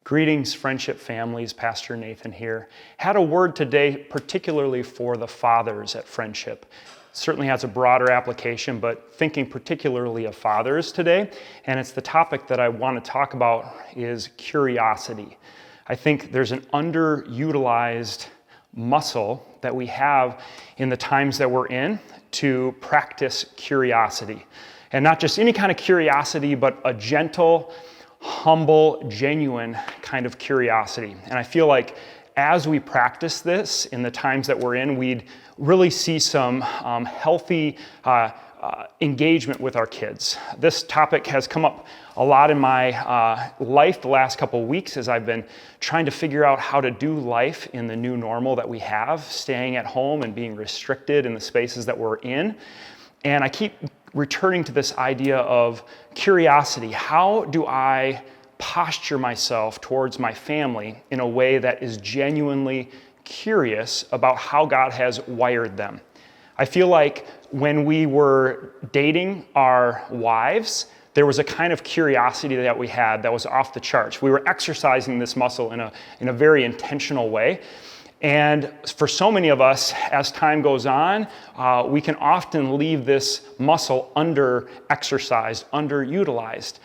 Greetings, friendship families. Pastor Nathan here. Had a word today particularly for the fathers at Friendship. Certainly has a broader application, but thinking particularly of fathers today. And it's the topic that I want to talk about is curiosity. I think there's an underutilized muscle that we have in the times that we're in to practice curiosity. And not just any kind of curiosity, but a gentle, humble, genuine kind of curiosity. And I feel like as we practice this in the times that we're in, we'd really see some healthy engagement with our kids. This topic has come up a lot in my life the last couple of weeks as I've been trying to figure out how to do life in the new normal that we have, staying at home and being restricted in the spaces that we're in. And I keep returning to this idea of curiosity. How do I posture myself towards my family in a way that is genuinely curious about how God has wired them? I feel like when we were dating our wives, there was a kind of curiosity that we had that was off the charts. We were exercising this muscle in a very intentional way. And for so many of us, as time goes on, we can often leave this muscle under-exercised, underutilized.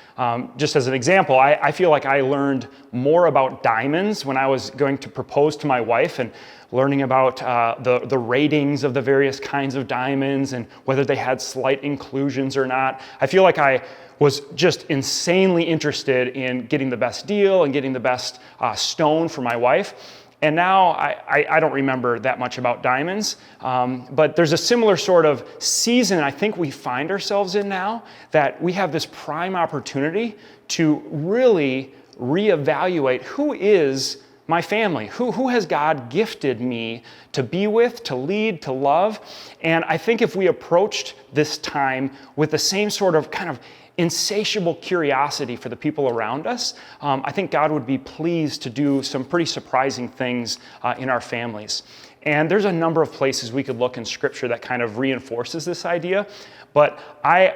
Just as an example, I feel like I learned more about diamonds when I was going to propose to my wife and learning about the ratings of the various kinds of diamonds and whether they had slight inclusions or not. I feel like I was just insanely interested in getting the best deal and getting the best stone for my wife. And now I don't remember that much about diamonds, but there's a similar sort of season I think we find ourselves in now that we have this prime opportunity to really reevaluate who is my family, who has God gifted me to be with, to lead, to love. And I think if we approached this time with the same sort of kind of insatiable curiosity for the people around us, I think God would be pleased to do some pretty surprising things in our families. And there's a number of places we could look in Scripture that kind of reinforces this idea, but I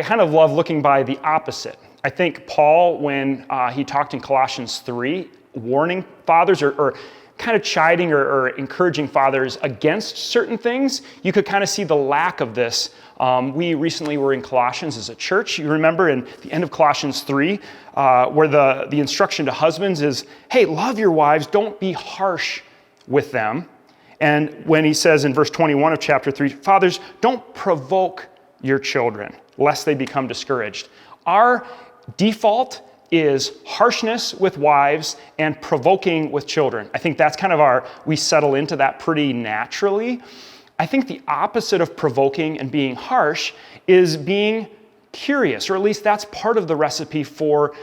kind of love looking by the opposite. I think Paul, when he talked in Colossians 3, warning fathers or kind of chiding or encouraging fathers against certain things, you could kind of see the lack of this. We recently were in Colossians as a church. You remember in the end of Colossians 3, where the instruction to husbands is, hey, love your wives, don't be harsh with them. And when he says in verse 21 of chapter 3, fathers, don't provoke your children, lest they become discouraged. Our default is harshness with wives and provoking with children. I think that's kind of we settle into that pretty naturally. I think the opposite of provoking and being harsh is being curious, or at least that's part of the recipe for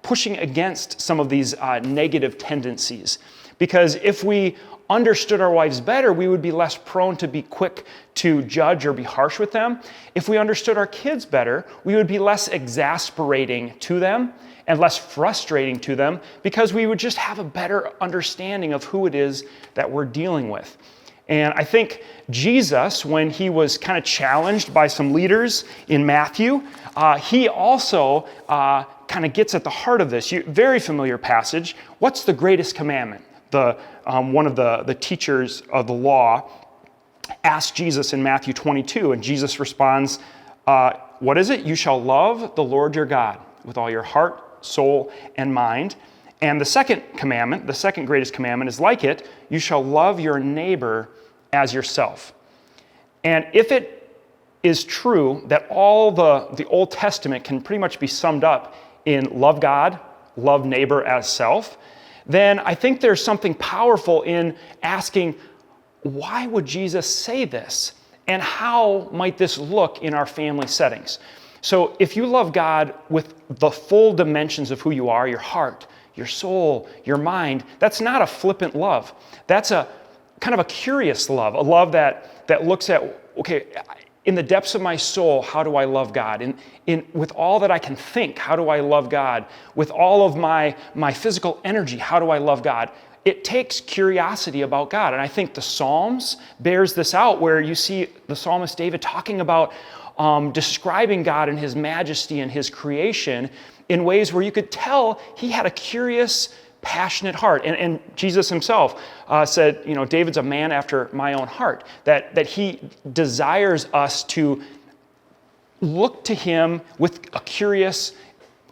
pushing against some of these negative tendencies. Because if we understood our wives better, we would be less prone to be quick to judge or be harsh with them. If we understood our kids better, we would be less exasperating to them and less frustrating to them because we would just have a better understanding of who it is that we're dealing with. And I think Jesus, when he was kind of challenged by some leaders in Matthew, he also kind of gets at the heart of this. Very familiar passage. What's the greatest commandment? One of the teachers of the law asked Jesus in Matthew 22, and Jesus responds, what is it? You shall love the Lord your God with all your heart, soul, and mind. And the second commandment, the second greatest commandment is like it, you shall love your neighbor as yourself. And if it is true that all the Old Testament can pretty much be summed up in love God, love neighbor as self, then I think there's something powerful in asking, why would Jesus say this? And how might this look in our family settings? So if you love God with the full dimensions of who you are, your heart, your soul, your mind, that's not a flippant love. That's a kind of a curious love, a love that looks at, okay, in the depths of my soul, how do I love God? With all that I can think, how do I love God? With all of my physical energy, how do I love God? It takes curiosity about God. And I think the Psalms bears this out, where you see the psalmist David talking about describing God and his majesty and his creation in ways where you could tell he had a curious, passionate heart. And Jesus himself said, David's a man after my own heart, that he desires us to look to him with a curious,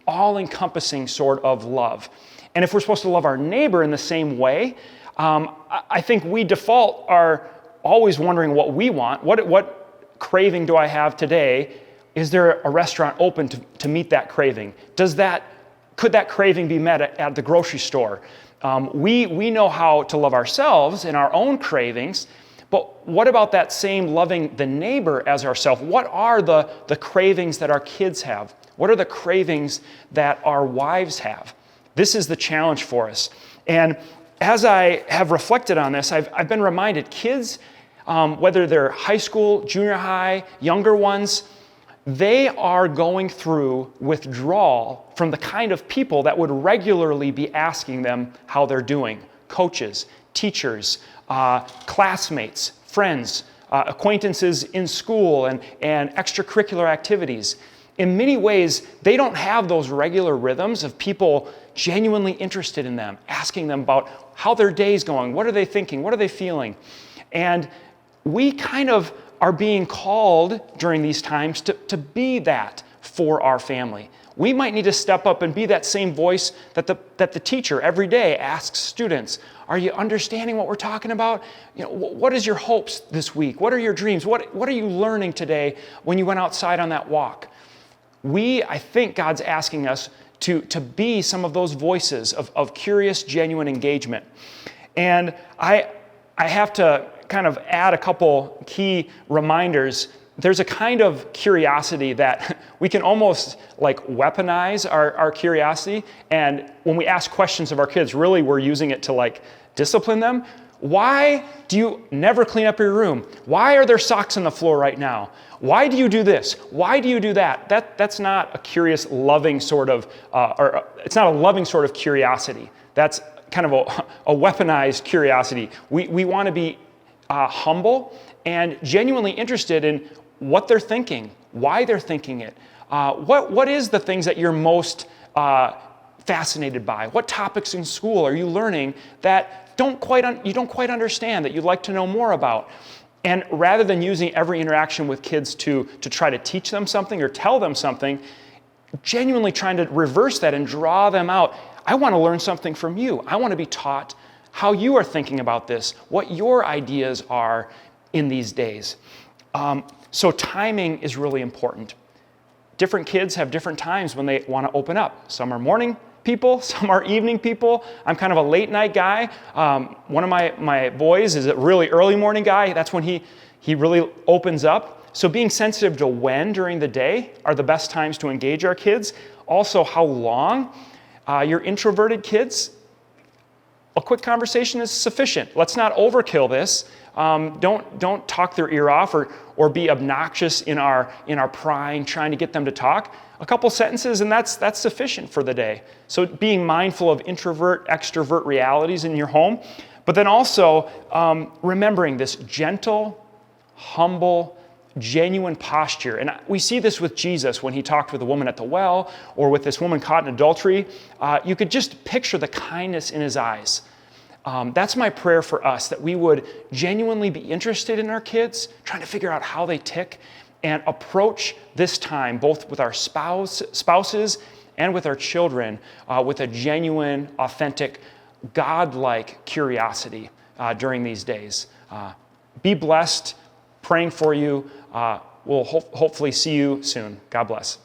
all-encompassing sort of love. And if we're supposed to love our neighbor in the same way, I think we default are always wondering what we want. What craving do I have today? Is there a restaurant open to meet that craving? Could that craving be met at the grocery store? We know how to love ourselves and our own cravings, but what about that same loving the neighbor as ourselves? What are the cravings that our kids have? What are the cravings that our wives have? This is the challenge for us. And as I have reflected on this, I've been reminded kids, whether they're high school, junior high, younger ones, they are going through withdrawal from the kind of people that would regularly be asking them how they're doing. Coaches, teachers, classmates, friends, acquaintances in school and extracurricular activities. In many ways, they don't have those regular rhythms of people genuinely interested in them, asking them about how their day's going, what are they thinking, what are they feeling. And we kind of are being called during these times to be that for our family. We might need to step up and be that same voice that the teacher every day asks students. Are you understanding what we're talking about? What is your hopes this week? What are your dreams? What are you learning today when you went outside on that walk? I think God's asking us to be some of those voices of curious, genuine engagement. And I have to kind of add a couple key reminders. There's a kind of curiosity that we can almost like weaponize our curiosity. And when we ask questions of our kids, really we're using it to like discipline them. Why do you never clean up your room? Why are there socks on the floor right now? Why do you do this? Why do you do that? That's not a curious, loving sort of, it's not a loving sort of curiosity. That's kind of a weaponized curiosity. We want to be humble and genuinely interested in what they're thinking, why they're thinking it. What is the things that you're most fascinated by? What topics in school are you learning that you don't quite understand, that you'd like to know more about? And rather than using every interaction with kids to try to teach them something or tell them something, genuinely trying to reverse that and draw them out. I want to learn something from you. I want to be taught how you are thinking about this, what your ideas are in these days. So timing is really important. Different kids have different times when they want to open up. Some are morning people, some are evening people. I'm kind of a late night guy. One of my boys is a really early morning guy. That's when he really opens up. So being sensitive to when during the day are the best times to engage our kids. Also how long. Your introverted kids, a quick conversation is sufficient. Let's not overkill this. Don't talk their ear off or be obnoxious in our prying, trying to get them to talk. A couple sentences and that's sufficient for the day. So being mindful of introvert, extrovert realities in your home, but then also remembering this gentle, humble, genuine posture. And we see this with Jesus when he talked with the woman at the well or with this woman caught in adultery. You could just picture the kindness in his eyes. That's my prayer for us, that we would genuinely be interested in our kids, trying to figure out how they tick, and approach this time, both with our spouses and with our children, with a genuine, authentic, God-like curiosity during these days. Be blessed. Praying for you. We'll hopefully see you soon. God bless.